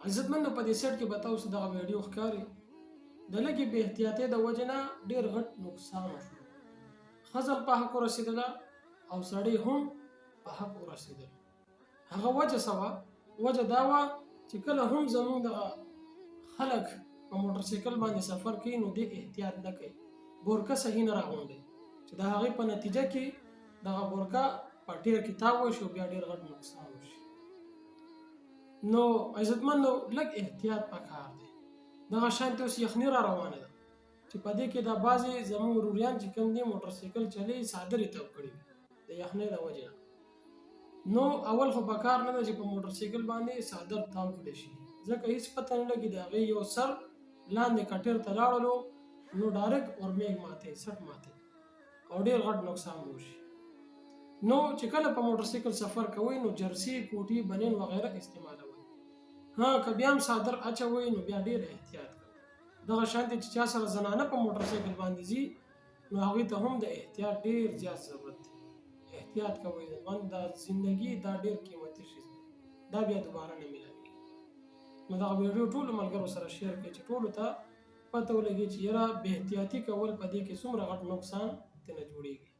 عزتمندو په دې سیټ کې به تاسو دغه ویډیو ښکاري د لږې بې احتیاطۍ د وجې نه ډېر غټ نقصان وشو. ښځه په حق ورسېدله او سړی هم په حق ورسېدل. هغه وجه څه وه؟ وجه دا وه چې کله هم زموږ دغه خلک په موټرسایکل باندې سفر کوي نو دې احتیاط نه کوي، بورکه صحیح نه راغونډي چې د هغې په نتیجه کې دغه بورکه په ټیر کې تاو وشي او بیا ډېر غټ نقصان وشي. نو عزتمندو لږ احتیاط پکار دی. دغه شانتې اوس یخني را روانه ده چې په دې کې دا بعضې زموږ وروریان چې کوم دي موټرسایکل چلوي څادر یې تاو کړي وي د یخنۍ د وجې نه. نو اول خو پکار نه ده چې په موټرسایکل باندې څادر تاو کړی شي، ځکه هېڅ پته نه لګي د هغې یو سر لاندې کټیر ته لاړلو نو ډایرکټ اورمیږ ماتوي، سټ ماتوي او ډېر غټ نقصان وشي. نو چې کله په موټرسایکل سفر کوئ نو جرسي، کوټي، بنین وغیره استعمالوئ. ها که بیا هم څادر اچوئ نو بیا ډېر احتیاط کوئ. دغه شانتې چې چا سره زنانه په موټرسایکل باندې ځي نو هغوی ته هم د احتیاط ډېر زیات ضرورت دی. احتیاط کوئ، د زندګي دا ډېر قیمتي شی دی، دا بیا دوباره نه میلاویږي. نو دغه ویډیو ټولو ملګرو سره شیر کړئ چې ټولو ته پته ولګي چې یاره بې احتیاطي کول په دې کې څومره غټ نقصان ترې نه جوړېږي.